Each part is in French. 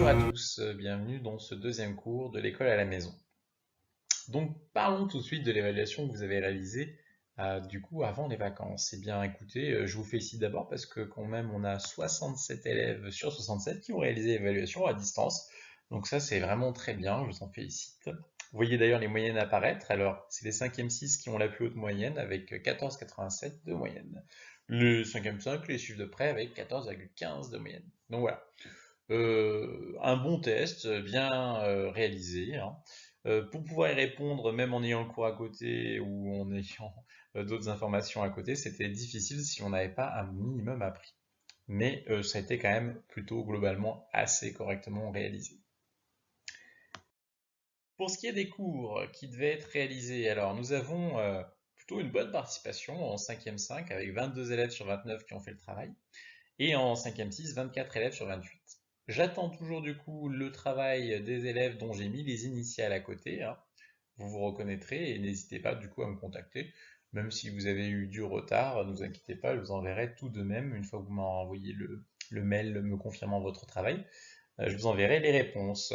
à tous, bienvenue dans ce deuxième cours de l'école à la maison. Donc parlons tout de suite de l'évaluation que vous avez réalisée du coup avant les vacances. Eh bien écoutez, je vous félicite d'abord parce que quand même on a 67 élèves sur 67 qui ont réalisé l'évaluation à distance. Donc ça c'est vraiment très bien, je vous en félicite. Vous voyez d'ailleurs les moyennes apparaître. Alors c'est les 5e 6 qui ont la plus haute moyenne avec 14,87 de moyenne. Le 5e 5 les suivent de près avec 14,15 de moyenne. Donc voilà. Un bon test, bien réalisé, hein. Pour pouvoir y répondre, même en ayant le cours à côté ou en ayant d'autres informations à côté, c'était difficile si on n'avait pas un minimum appris. Mais ça a été quand même plutôt globalement assez correctement réalisé. Pour ce qui est des cours qui devaient être réalisés, alors nous avons plutôt une bonne participation en 5e 5 avec 22 élèves sur 29 qui ont fait le travail. Et en 5e 6, 24 élèves sur 28. J'attends toujours du coup le travail des élèves dont j'ai mis les initiales à côté, hein. Vous vous reconnaîtrez et n'hésitez pas du coup à me contacter. Même si vous avez eu du retard, ne vous inquiétez pas, je vous enverrai tout de même, une fois que vous m'aurez envoyé le mail me confirmant votre travail, je vous enverrai les réponses.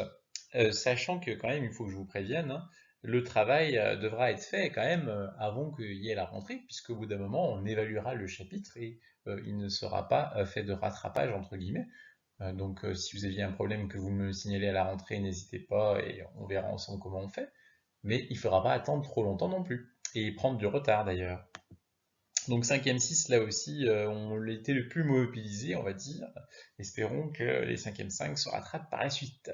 Sachant que quand même, il faut que je vous prévienne, hein, le travail devra être fait quand même avant qu'il y ait la rentrée, puisque au bout d'un moment, on évaluera le chapitre et il ne sera pas fait de rattrapage, entre guillemets. Donc si vous aviez un problème que vous me signalez à la rentrée, n'hésitez pas et on verra ensemble comment on fait. Mais il ne faudra pas attendre trop longtemps non plus, et prendre du retard d'ailleurs. Donc 5e 6, là aussi, on était le plus mobilisé, on va dire. Espérons que les 5e 5 se rattrapent par la suite.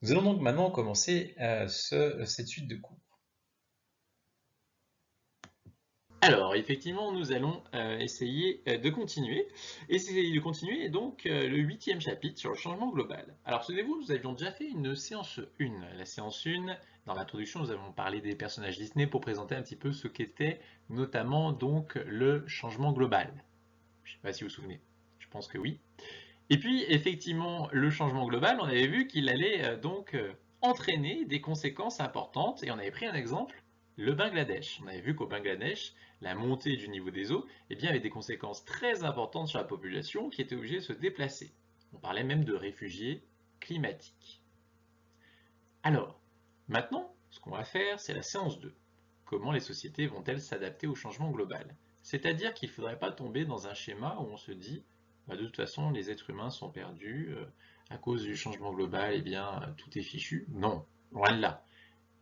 Nous allons donc maintenant commencer cette suite de cours. Alors, effectivement, nous allons essayer de continuer. Essayer de continuer donc le 8e chapitre sur le changement global. Alors, souvenez-vous, nous avions déjà fait une séance 1. La séance 1, dans l'introduction, nous avons parlé des personnages Disney pour présenter un petit peu ce qu'était notamment donc le changement global. Je ne sais pas si vous vous souvenez, je pense que oui. Et puis, effectivement, le changement global, on avait vu qu'il allait entraîner des conséquences importantes, et on avait pris un exemple, le Bangladesh. On avait vu qu'au Bangladesh, la montée du niveau des eaux avait des conséquences très importantes sur la population qui était obligée de se déplacer. On parlait même de réfugiés climatiques. Alors, maintenant, ce qu'on va faire, c'est la séance 2. Comment les sociétés vont-elles s'adapter au changement global? C'est-à-dire qu'il ne faudrait pas tomber dans un schéma où on se dit bah, de toute façon les êtres humains sont perdus, à cause du changement global, eh bien tout est fichu. Non, loin de là.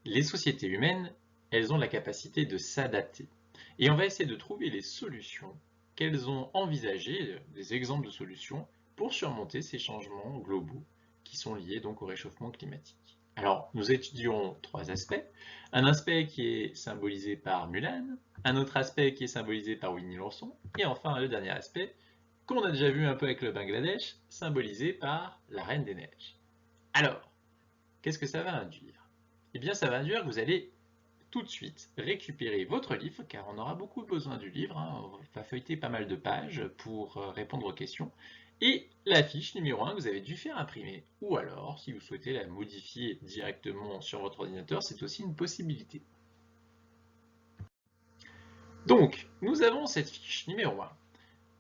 Les sociétés humaines, elles ont la capacité de s'adapter. Et on va essayer de trouver les solutions qu'elles ont envisagées, des exemples de solutions, pour surmonter ces changements globaux qui sont liés donc au réchauffement climatique. Alors, nous étudierons trois aspects. Un aspect qui est symbolisé par Mulan, un autre aspect qui est symbolisé par Winnie l'ourson, et enfin le dernier aspect, qu'on a déjà vu un peu avec le Bangladesh, symbolisé par la Reine des Neiges. Alors, qu'est-ce que ça va induire? Eh bien, ça va induire que vous allez tout de suite récupérer votre livre, car on aura beaucoup besoin du livre, hein. On va feuilleter pas mal de pages pour répondre aux questions, et la fiche numéro 1 que vous avez dû faire imprimer, ou alors, si vous souhaitez la modifier directement sur votre ordinateur, c'est aussi une possibilité. Donc, nous avons cette fiche numéro 1.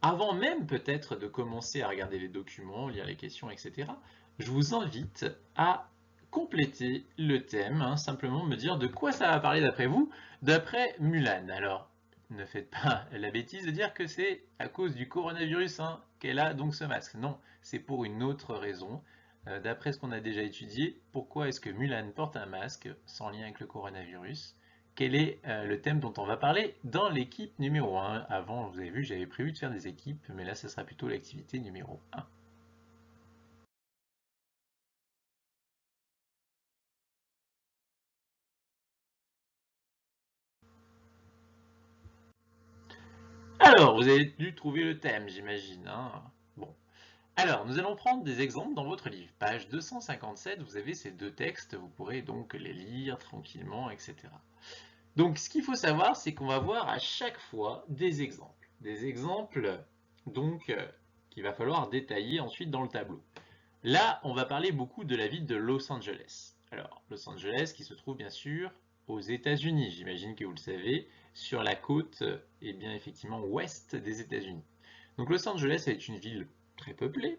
Avant même peut-être de commencer à regarder les documents, lire les questions, etc., je vous invite à compléter le thème, hein, simplement me dire de quoi ça va parler d'après vous, d'après Mulan. Alors, ne faites pas la bêtise de dire que c'est à cause du coronavirus hein, qu'elle a donc ce masque. Non, c'est pour une autre raison. D'après ce qu'on a déjà étudié, pourquoi est-ce que Mulan porte un masque sans lien avec le coronavirus? Quel est le thème dont on va parler dans l'équipe numéro 1. Avant, vous avez vu, j'avais prévu de faire des équipes, mais là, ce sera plutôt l'activité numéro 1. Alors, vous avez dû trouver le thème, j'imagine, hein. Bon. Alors, nous allons prendre des exemples dans votre livre. Page 257, vous avez ces deux textes, vous pourrez donc les lire tranquillement, etc. Donc, ce qu'il faut savoir, c'est qu'on va voir à chaque fois des exemples. Des exemples, donc, qu'il va falloir détailler ensuite dans le tableau. Là, on va parler beaucoup de la ville de Los Angeles. Alors, Los Angeles qui se trouve bien sûr aux États-Unis, j'imagine que vous le savez, sur la côte, bien effectivement, ouest des États-Unis. Donc Los Angeles est une ville très peuplée,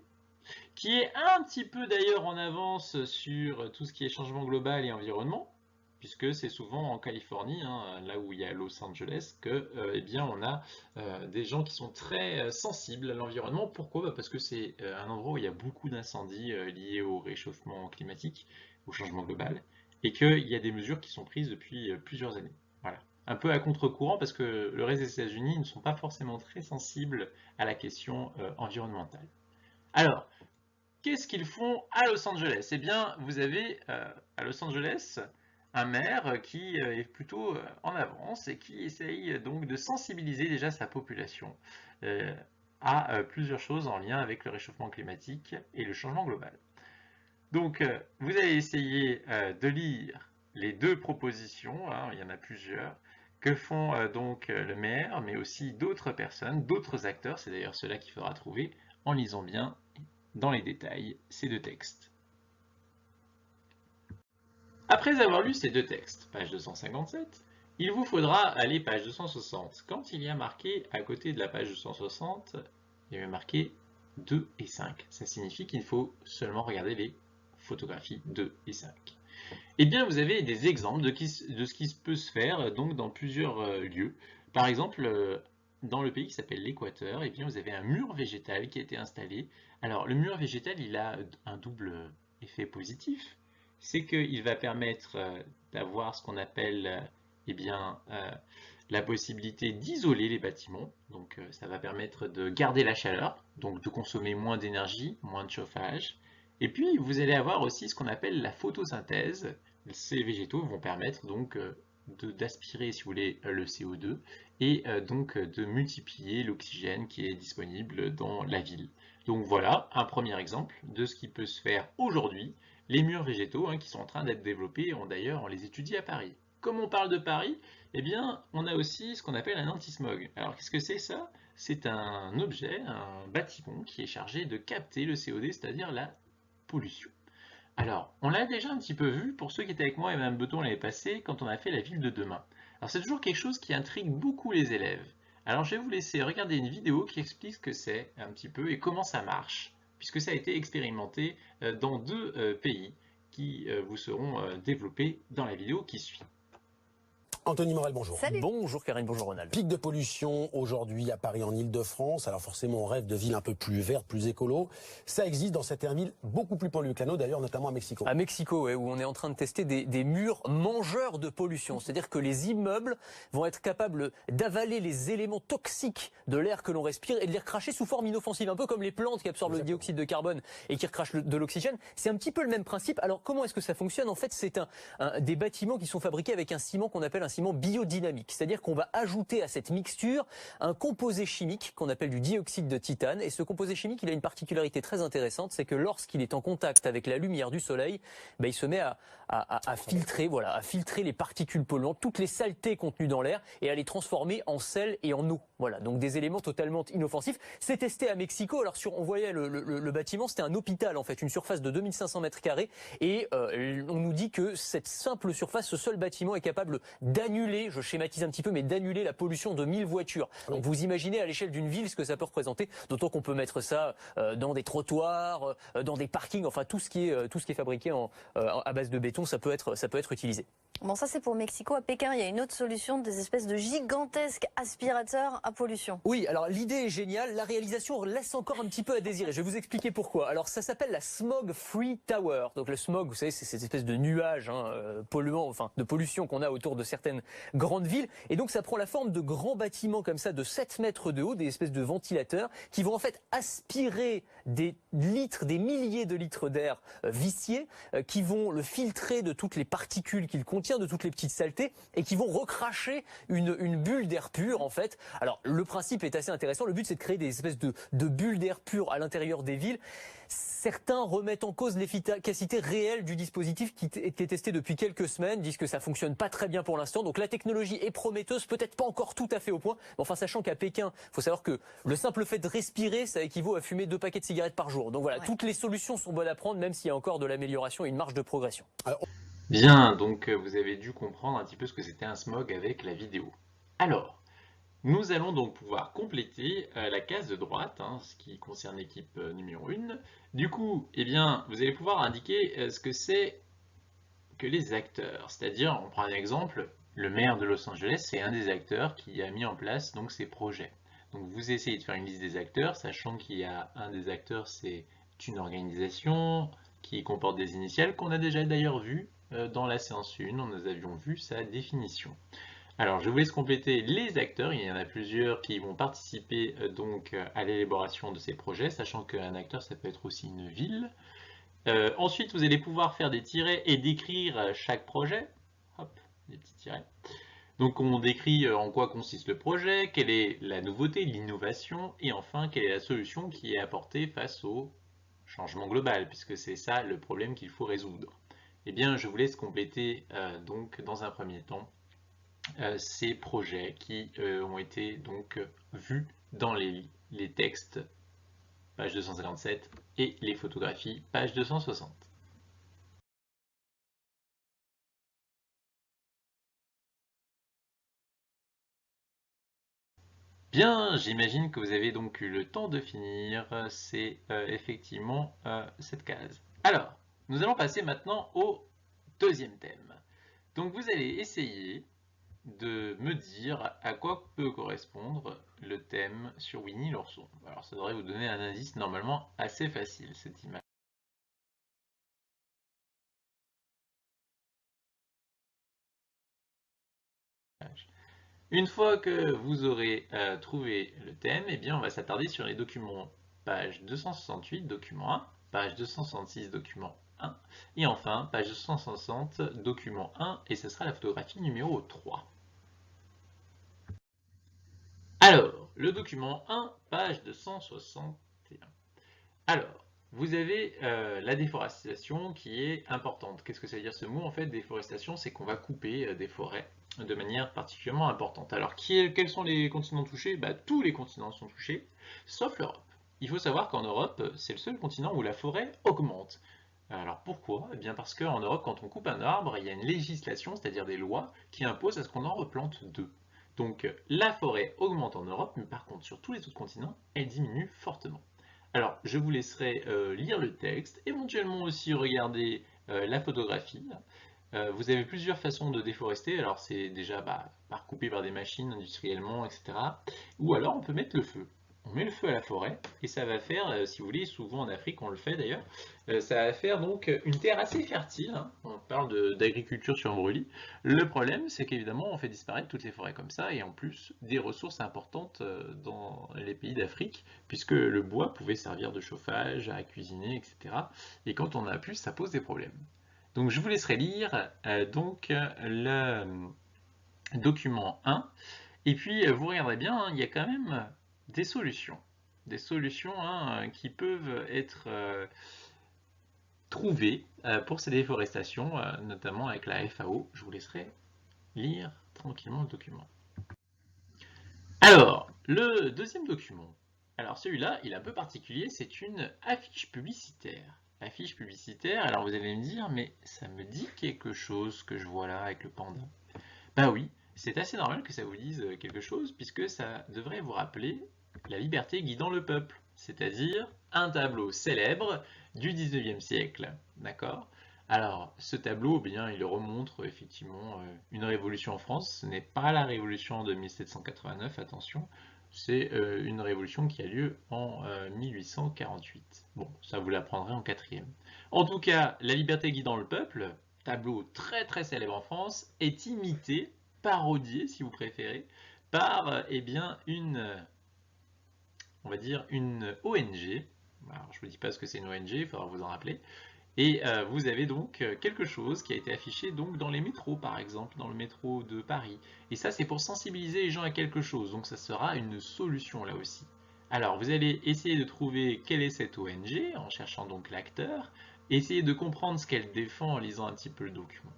qui est un petit peu d'ailleurs en avance sur tout ce qui est changement global et environnement, puisque c'est souvent en Californie, hein, là où il y a Los Angeles, que eh bien, on a des gens qui sont très sensibles à l'environnement. Pourquoi? Bah, parce que c'est un endroit où il y a beaucoup d'incendies liés au réchauffement climatique, au changement global, et qu'il y a des mesures qui sont prises depuis plusieurs années. Voilà. Un peu à contre-courant, parce que le reste des États-Unis ne sont pas forcément très sensibles à la question environnementale. Alors, qu'est-ce qu'ils font à Los Angeles? Eh bien, vous avez à Los Angeles un maire qui est plutôt en avance et qui essaye donc de sensibiliser déjà sa population à plusieurs choses en lien avec le réchauffement climatique et le changement global. Donc, vous allez essayer de lire les deux propositions, hein, il y en a plusieurs, que font donc le maire, mais aussi d'autres personnes, d'autres acteurs, c'est d'ailleurs cela qu'il faudra trouver en lisant bien dans les détails ces deux textes. Après avoir lu ces deux textes, page 257, il vous faudra aller page 260. Quand il y a marqué à côté de la page 260, il y a marqué 2 et 5. Ça signifie qu'il faut seulement regarder les photographies 2 et 5. Eh bien, vous avez des exemples de ce qui peut se faire donc dans plusieurs lieux. Par exemple, dans le pays qui s'appelle l'Équateur, eh bien, vous avez un mur végétal qui a été installé. Alors, le mur végétal, il a un double effet positif. C'est qu'il va permettre d'avoir ce qu'on appelle eh bien, la possibilité d'isoler les bâtiments. Donc, ça va permettre de garder la chaleur, donc de consommer moins d'énergie, moins de chauffage. Et puis, vous allez avoir aussi ce qu'on appelle la photosynthèse. Ces végétaux vont permettre donc d'aspirer, si vous voulez, le CO2 et donc de multiplier l'oxygène qui est disponible dans la ville. Donc voilà un premier exemple de ce qui peut se faire aujourd'hui. Les murs végétaux qui sont en train d'être développés, d'ailleurs on les étudie à Paris. Comme on parle de Paris, eh bien on a aussi ce qu'on appelle un anti-smog. Alors qu'est-ce que c'est ça? C'est un objet, un bâtiment qui est chargé de capter le CO2, c'est-à-dire la pollution. Alors, on l'a déjà un petit peu vu pour ceux qui étaient avec moi et Mme Beton l'année passée quand on a fait la ville de demain. Alors c'est toujours quelque chose qui intrigue beaucoup les élèves. Alors je vais vous laisser regarder une vidéo qui explique ce que c'est un petit peu et comment ça marche, puisque ça a été expérimenté dans deux pays qui vous seront développés dans la vidéo qui suit. Anthony Morel, bonjour. Salut. Bonjour Karine, bonjour Ronald. Pic de pollution aujourd'hui à Paris en Ile-de-France. Alors forcément, on rêve de villes un peu plus vertes, plus écolo. Ça existe dans certaines villes beaucoup plus polluées que la nôtre, d'ailleurs, notamment à Mexico. À Mexico, ouais, où on est en train de tester des murs mangeurs de pollution. C'est-à-dire que les immeubles vont être capables d'avaler les éléments toxiques de l'air que l'on respire et de les recracher sous forme inoffensive. Un peu comme les plantes qui absorbent le dioxyde de carbone et qui recrachent de l'oxygène. C'est un petit peu le même principe. Alors comment est-ce que ça fonctionne? En fait, c'est des bâtiments qui sont fabriqués avec un ciment qu'on appelle un ciment biodynamique, c'est-à-dire qu'on va ajouter à cette mixture un composé chimique qu'on appelle du dioxyde de titane, et ce composé chimique, il a une particularité très intéressante, c'est que lorsqu'il est en contact avec la lumière du soleil, il se met à filtrer, voilà, à filtrer les particules polluantes, toutes les saletés contenues dans l'air, et à les transformer en sel et en eau. Voilà, donc des éléments totalement inoffensifs. C'est testé à Mexico. Alors on voyait le bâtiment, c'était un hôpital en fait, une surface de 2500 mètres carrés, et on nous dit que cette simple surface, ce seul bâtiment est capable d'annuler, je schématise un petit peu, mais d'annuler la pollution de 1000 voitures. Donc vous imaginez à l'échelle d'une ville ce que ça peut représenter, d'autant qu'on peut mettre ça dans des trottoirs, dans des parkings, enfin tout ce qui est fabriqué à base de béton, ça peut être utilisé. Bon, ça c'est pour Mexico. À Pékin, il y a une autre solution, des espèces de gigantesques aspirateurs à pollution. Oui, alors l'idée est géniale, la réalisation laisse encore un petit peu à désirer. Je vais vous expliquer pourquoi. Alors ça s'appelle la Smog Free Tower. Donc le smog, vous savez, c'est cette espèce de nuage polluant, enfin de pollution qu'on a autour de certaines grandes villes. Et donc ça prend la forme de grands bâtiments comme ça de 7 mètres de haut, des espèces de ventilateurs qui vont en fait aspirer des litres, des milliers de litres d'air viciés, qui vont le filtrer de toutes les particules qu'il contient, de toutes les petites saletés, et qui vont recracher une bulle d'air pur en fait. Alors le principe est assez intéressant, le but c'est de créer des espèces de bulles d'air pur à l'intérieur des villes. Certains remettent en cause l'efficacité réelle du dispositif qui est testé depuis quelques semaines, disent que ça fonctionne pas très bien pour l'instant, donc la technologie est prometteuse, peut-être pas encore tout à fait au point, mais enfin sachant qu'à Pékin, il faut savoir que le simple fait de respirer, ça équivaut à fumer 2 paquets de cigarettes par jour. Donc voilà, toutes les solutions sont bonnes à prendre, même s'il y a encore de l'amélioration et une marge de progression. Bien, donc vous avez dû comprendre un petit peu ce que c'était un smog avec la vidéo. Alors, Nous allons donc pouvoir compléter la case de droite, hein, ce qui concerne l'équipe numéro 1. Du coup, eh bien, vous allez pouvoir indiquer ce que c'est que les acteurs. C'est-à-dire, on prend un exemple, le maire de Los Angeles, c'est un des acteurs qui a mis en place donc ces projets. Donc vous essayez de faire une liste des acteurs, sachant qu'il y a un des acteurs, c'est une organisation qui comporte des initiales qu'on a déjà d'ailleurs vu dans la séance 1, nous avions vu sa définition. Alors, je vous laisse compléter les acteurs. Il y en a plusieurs qui vont participer donc à l'élaboration de ces projets, sachant qu'un acteur, ça peut être aussi une ville. Ensuite, vous allez pouvoir faire des tirets et décrire chaque projet. Hop, des petits tirets. Donc, on décrit en quoi consiste le projet, quelle est la nouveauté, l'innovation, et enfin, quelle est la solution qui est apportée face au changement global, puisque c'est ça le problème qu'il faut résoudre. Eh bien, je vous laisse compléter donc dans un premier temps ces projets qui ont été donc vus dans les textes, page 257, et les photographies, page 260. Bien, j'imagine que vous avez donc eu le temps de finir, c'est effectivement cette case. Alors, nous allons passer maintenant au deuxième thème. Donc vous allez essayer de me dire à quoi peut correspondre le thème sur Winnie l'ourson. Alors ça devrait vous donner un indice normalement assez facile, cette image. Une fois que vous aurez trouvé le thème, eh bien on va s'attarder sur les documents page 268, document 1, page 266, document 1, et enfin page 260, document 1, et ce sera la photographie numéro 3. Alors, le document 1, page 261. Alors, vous avez la déforestation qui est importante. Qu'est-ce que ça veut dire ce mot? En fait, déforestation, c'est qu'on va couper des forêts de manière particulièrement importante. Alors, quels sont les continents touchés? Bah, tous les continents sont touchés, sauf l'Europe. Il faut savoir qu'en Europe, c'est le seul continent où la forêt augmente. Alors pourquoi? Eh bien parce qu'en Europe, quand on coupe un arbre, il y a une législation, c'est-à-dire des lois, qui imposent à ce qu'on en replante deux. Donc la forêt augmente en Europe, mais par contre sur tous les autres continents, elle diminue fortement. Alors je vous laisserai lire le texte, éventuellement aussi regarder la photographie. Vous avez plusieurs façons de déforester, alors c'est déjà par couper par des machines industriellement, etc. Ou alors on peut mettre le feu. On met le feu à la forêt et ça va faire, si vous voulez, souvent en Afrique on le fait d'ailleurs, ça va faire donc une terre assez fertile, hein. On parle d'agriculture sur brûlis. Le problème c'est qu'évidemment on fait disparaître toutes les forêts comme ça et en plus des ressources importantes dans les pays d'Afrique puisque le bois pouvait servir de chauffage, à cuisiner, etc. Et quand on a plus ça pose des problèmes. Donc je vous laisserai lire le document 1 et puis vous regarderez bien, hein, il y a quand même des solutions. Des solutions hein, qui peuvent être trouvées pour ces déforestations, notamment avec la FAO. Je vous laisserai lire tranquillement le document. Alors, le deuxième document. Alors celui-là, il est un peu particulier, c'est une affiche publicitaire. Affiche publicitaire, alors vous allez me dire, mais ça me dit quelque chose que je vois là avec le panda. Bah oui, c'est assez normal que ça vous dise quelque chose, puisque ça devrait vous rappeler la liberté guidant le peuple, c'est-à-dire un tableau célèbre du 19e siècle. D'accord? Alors, ce tableau, eh bien, il remonte effectivement une révolution en France. Ce n'est pas la révolution de 1789, attention, c'est une révolution qui a lieu en 1848. Bon, ça vous l'apprendrez en quatrième. En tout cas, la liberté guidant le peuple, tableau très très célèbre en France, est imité, parodié si vous préférez, par eh bien, on va dire une ONG. Alors, je ne vous dis pas ce que c'est une ONG, il faudra vous en rappeler. Et vous avez donc quelque chose qui a été affiché donc dans les métros, par exemple, dans le métro de Paris. Et ça, c'est pour sensibiliser les gens à quelque chose. Donc ça sera une solution là aussi. Alors, vous allez essayer de trouver quelle est cette ONG en cherchant donc l'acteur. Essayez de comprendre ce qu'elle défend en lisant un petit peu le document.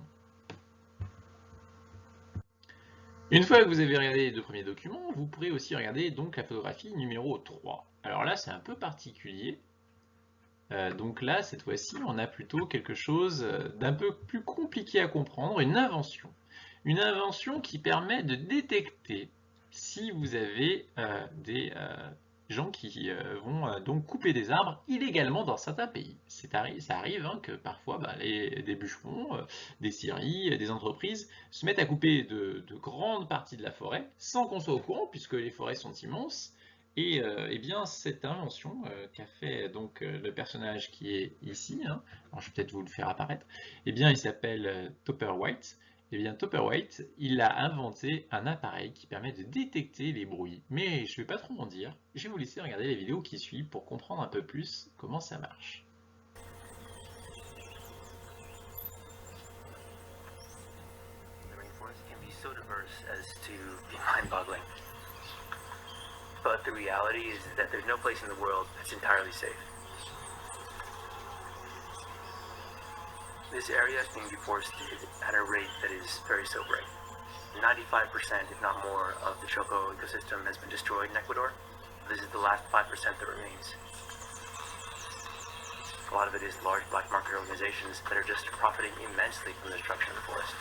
Une fois que vous avez regardé les deux premiers documents, vous pourrez aussi regarder donc la photographie numéro 3. Alors là, c'est un peu particulier. Donc là, cette fois-ci, on a plutôt quelque chose d'un peu plus compliqué à comprendre, une invention. Une invention qui permet de détecter si vous avez des gens qui vont donc couper des arbres illégalement dans certains pays. Ça arrive hein, que parfois des bûcherons, des scieries, des entreprises se mettent à couper de grandes parties de la forêt sans qu'on soit au courant puisque les forêts sont immenses. Et eh bien cette invention qu'a fait donc le personnage qui est ici, hein, alors je vais peut-être vous le faire apparaître, eh bien il s'appelle Topper White. Eh bien, Topperweight, il a inventé un appareil qui permet de détecter les bruits. Mais je ne vais pas trop en dire, je vais vous laisser regarder les vidéos qui suivent pour comprendre un peu plus comment ça marche. The rainforest can be so diverse as to be mind-boggling. But the reality is that there's no place in the world that's entirely safe. This area is being deforested at a rate that is very sobering. 95%, if not more, of the Choco ecosystem has been destroyed in Ecuador. This is the last 5% that remains. A lot of it is large black market organizations that are just profiting immensely from the destruction of the forest.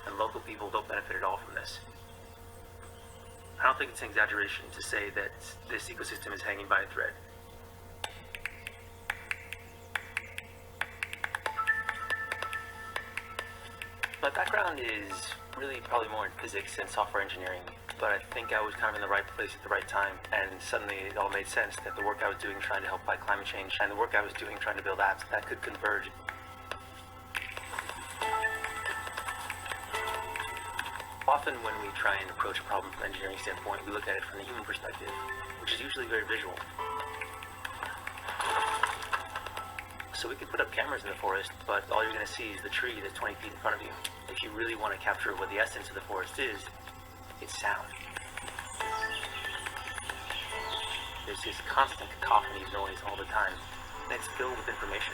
And local people don't benefit at all from this. I don't think it's an exaggeration to say that this ecosystem is hanging by a thread. My background is really probably more in physics and software engineering, but I think I was kind of in the right place at the right time, and suddenly it all made sense that the work I was doing trying to help fight climate change and the work I was doing trying to build apps that could converge. Often when we try and approach a problem from an engineering standpoint, we look at it from the human perspective, which is usually very visual. So we could put up cameras in the forest, but all you're going to see is the tree that's 20 feet in front of you. If you really want to capture what the essence of the forest is, it's sound. There's this constant cacophony of noise all the time, and it's filled with information.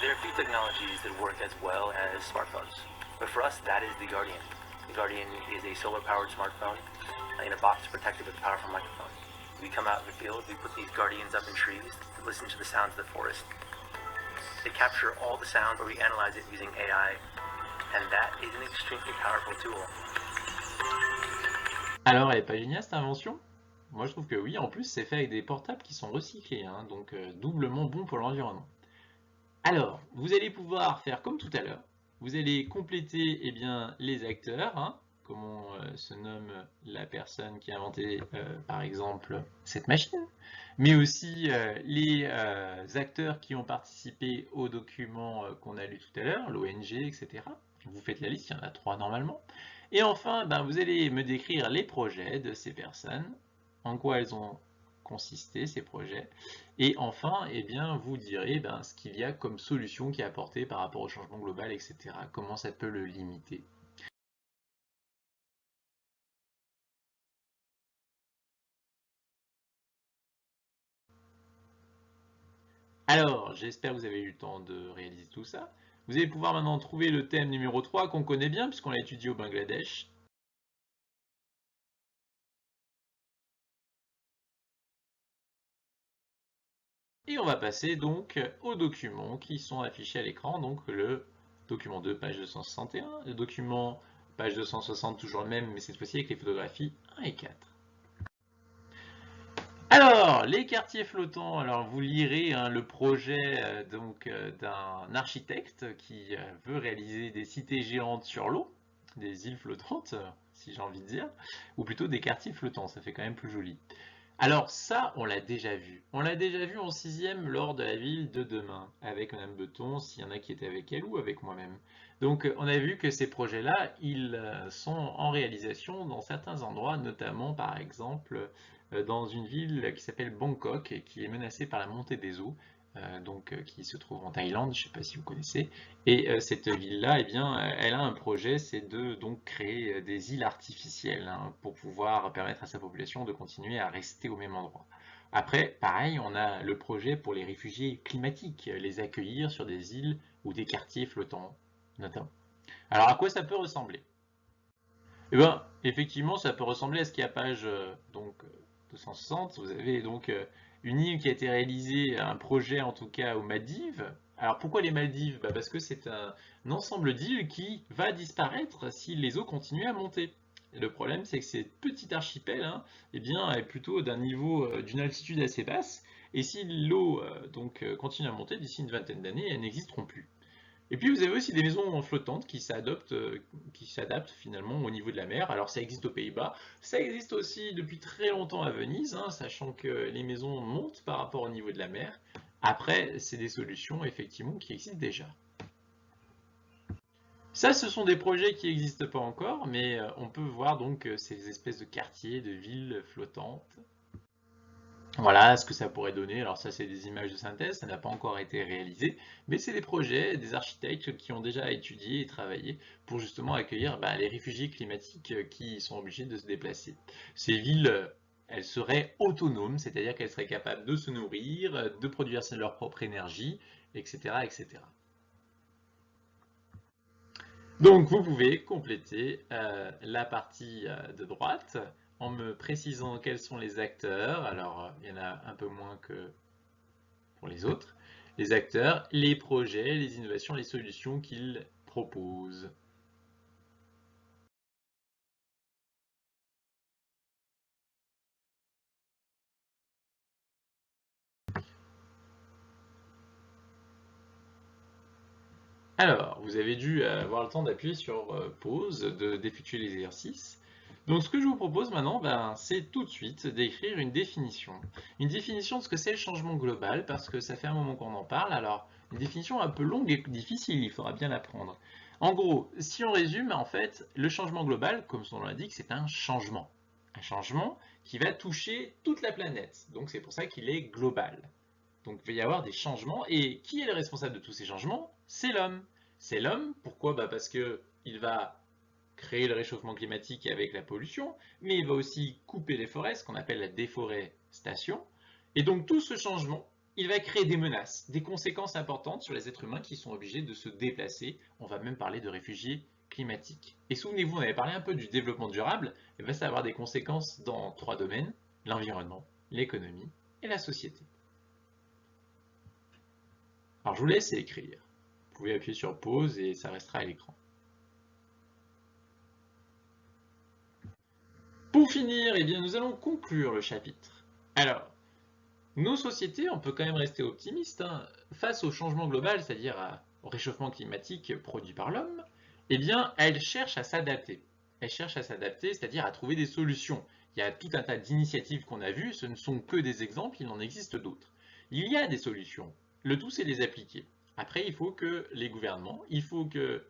There are a few technologies that work as well as smartphones, but for us, that is the Guardian. The Guardian is a solar-powered smartphone in a box protected with a powerful microphone. We come out in the field, we put these Guardians up in trees to listen to the sounds of the forest. They capture all the sound, or we analyze it using AI, and that is an extremely powerful tool. Alors, elle est pas géniale cette invention? Moi je trouve que oui, en plus c'est fait avec des portables qui sont recyclés, hein, donc doublement bon pour l'environnement. Alors, vous allez pouvoir faire comme tout à l'heure, vous allez compléter eh bien, les acteurs, hein, comment se nomme la personne qui a inventé par exemple cette machine, mais aussi les acteurs qui ont participé au document qu'on a lu tout à l'heure, l'ONG, etc. Vous faites la liste, il y en a 3 normalement. Et enfin, vous allez me décrire les projets de ces personnes, en quoi elles ont consisté ces projets, et enfin, eh bien, vous direz ce qu'il y a comme solution qui est apportée par rapport au changement global, etc. Comment ça peut le limiter. Alors, j'espère que vous avez eu le temps de réaliser tout ça. Vous allez pouvoir maintenant trouver le thème numéro 3 qu'on connaît bien puisqu'on l'a étudié au Bangladesh. Et on va passer donc aux documents qui sont affichés à l'écran. Donc le document 2, page 261. Le document page 260, toujours le même, mais cette fois-ci avec les photographies 1 et 4. Alors, les quartiers flottants, alors vous lirez le projet d'un architecte qui veut réaliser des cités géantes sur l'eau, des îles flottantes, si j'ai envie de dire, ou plutôt des quartiers flottants, ça fait quand même plus joli. Alors ça, on l'a déjà vu. On l'a déjà vu en 6e lors de la ville de demain, avec Madame Beton, s'il y en a qui étaient avec elle ou avec moi-même. Donc on a vu que ces projets-là, ils sont en réalisation dans certains endroits, notamment par exemple dans une ville qui s'appelle Bangkok et qui est menacée par la montée des eaux, qui se trouve en Thaïlande, je ne sais pas si vous connaissez. Et cette ville-là, eh bien, elle a un projet, c'est de donc créer des îles artificielles pour pouvoir permettre à sa population de continuer à rester au même endroit. Après, pareil, on a le projet pour les réfugiés climatiques, les accueillir sur des îles ou des quartiers flottants, notamment. Alors, à quoi ça peut ressembler? Eh bien, effectivement, ça peut ressembler à ce qui est à page 260. Vous avez donc une île qui a été réalisée, un projet en tout cas aux Maldives, Alors pourquoi les Maldives? Parce que c'est un ensemble d'îles qui va disparaître si les eaux continuent à monter. Et le problème, c'est que cette petite archipel, hein, eh bien, est plutôt d'un niveau, d'une altitude assez basse, et si l'eau continue à monter, d'ici une vingtaine d'années, elles n'existeront plus. Et puis vous avez aussi des maisons flottantes qui s'adaptent finalement au niveau de la mer. Alors ça existe aux Pays-Bas, ça existe aussi depuis très longtemps à Venise, hein, sachant que les maisons montent par rapport au niveau de la mer. Après, c'est des solutions effectivement qui existent déjà. Ça, ce sont des projets qui n'existent pas encore, mais on peut voir donc ces espèces de quartiers, de villes flottantes. Voilà ce que ça pourrait donner. Alors ça, c'est des images de synthèse, ça n'a pas encore été réalisé, mais c'est des projets, des architectes qui ont déjà étudié et travaillé pour justement accueillir les réfugiés climatiques qui sont obligés de se déplacer. Ces villes, elles seraient autonomes, c'est-à-dire qu'elles seraient capables de se nourrir, de produire leur propre énergie, etc., etc. Donc vous pouvez compléter la partie de droite en me précisant quels sont les acteurs. Alors il y en a un peu moins que pour les autres. Les acteurs, les projets, les innovations, les solutions qu'ils proposent. Alors, vous avez dû avoir le temps d'appuyer sur pause, d'effectuer les exercices. Donc ce que je vous propose maintenant, c'est tout de suite d'écrire une définition. Une définition de ce que c'est le changement global, parce que ça fait un moment qu'on en parle. Alors, une définition un peu longue et difficile, il faudra bien l'apprendre. En gros, si on résume, en fait, le changement global, comme son nom l'indique, c'est un changement. Un changement qui va toucher toute la planète. Donc c'est pour ça qu'il est global. Donc il va y avoir des changements, et qui est le responsable de tous ces changements? C'est l'homme. C'est l'homme, pourquoi? Parce qu'il va créer le réchauffement climatique avec la pollution, mais il va aussi couper les forêts, ce qu'on appelle la déforestation. Et donc tout ce changement, il va créer des menaces, des conséquences importantes sur les êtres humains qui sont obligés de se déplacer. On va même parler de réfugiés climatiques. Et souvenez-vous, on avait parlé un peu du développement durable, et bien ça va avoir des conséquences dans 3 domaines, l'environnement, l'économie et la société. Alors je vous laisse écrire. Vous pouvez appuyer sur pause et ça restera à l'écran. Pour finir, eh bien, nous allons conclure le chapitre. Alors, nos sociétés, on peut quand même rester optimiste, hein, face au changement global, c'est-à-dire au réchauffement climatique produit par l'homme, eh bien, elles cherchent à s'adapter. Elles cherchent à s'adapter, c'est-à-dire à trouver des solutions. Il y a tout un tas d'initiatives qu'on a vues, ce ne sont que des exemples, il en existe d'autres. Il y a des solutions. Le tout, c'est de les appliquer. Après, il faut que les gouvernements, il faut que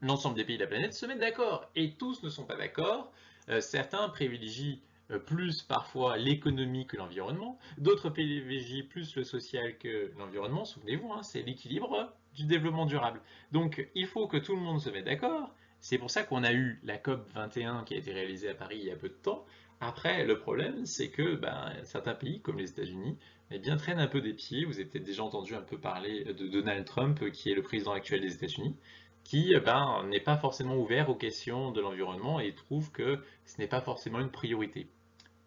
l'ensemble des pays de la planète se mettent d'accord. Et tous ne sont pas d'accord. Certains privilégient plus parfois l'économie que l'environnement, d'autres privilégient plus le social que l'environnement. Souvenez-vous, hein, c'est l'équilibre du développement durable. Donc il faut que tout le monde se mette d'accord. C'est pour ça qu'on a eu la COP 21 qui a été réalisée à Paris il y a peu de temps. Après, le problème, c'est que certains pays, comme les États-Unis, eh bien, traînent un peu des pieds. Vous avez peut-être déjà entendu un peu parler de Donald Trump, qui est le président actuel des États-Unis, qui n'est pas forcément ouvert aux questions de l'environnement et trouve que ce n'est pas forcément une priorité.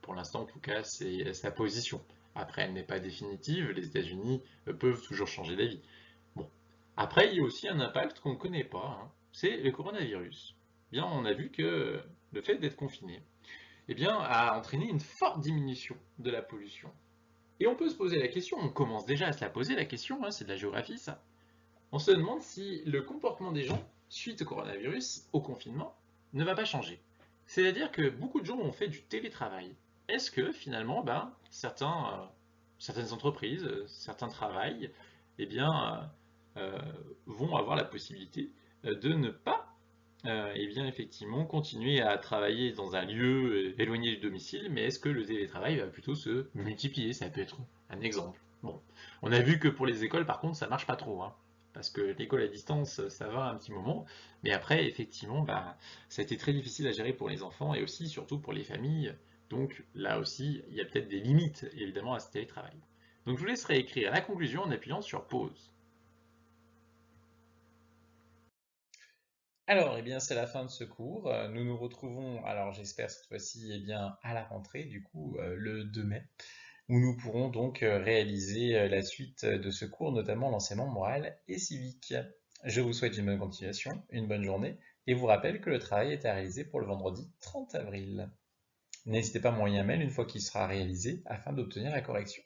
Pour l'instant, en tout cas, c'est sa position. Après, elle n'est pas définitive, les États-Unis peuvent toujours changer d'avis. Bon. Après, il y a aussi un impact qu'on ne connaît pas, hein, c'est le coronavirus. Bien, on a vu que le fait d'être confiné a entraîné une forte diminution de la pollution. Et on peut se poser la question, on commence déjà à se la poser la question, hein, c'est de la géographie ça. On se demande si le comportement des gens, suite au coronavirus, au confinement, ne va pas changer. C'est-à-dire que beaucoup de gens ont fait du télétravail. Est-ce que finalement, certaines entreprises, certains travails, vont avoir la possibilité de ne pas effectivement continuer à travailler dans un lieu éloigné du domicile, mais est-ce que le télétravail va plutôt se multiplier? Ça peut être un exemple. Bon, on a vu que pour les écoles, par contre, ça marche pas trop, hein, parce que l'école à distance, ça va un petit moment, mais après, effectivement, ça a été très difficile à gérer pour les enfants et aussi, surtout pour les familles. Donc là aussi, il y a peut-être des limites, évidemment, à ce télétravail. Donc je vous laisserai écrire la conclusion en appuyant sur pause. Alors, c'est la fin de ce cours. Nous nous retrouvons, alors j'espère cette fois-ci, à la rentrée, du coup, le 2 mai. où nous pourrons donc réaliser la suite de ce cours, notamment l'enseignement moral et civique. Je vous souhaite une bonne continuation, une bonne journée, et vous rappelle que le travail est à réaliser pour le vendredi 30 avril. N'hésitez pas à m'envoyer un mail une fois qu'il sera réalisé afin d'obtenir la correction.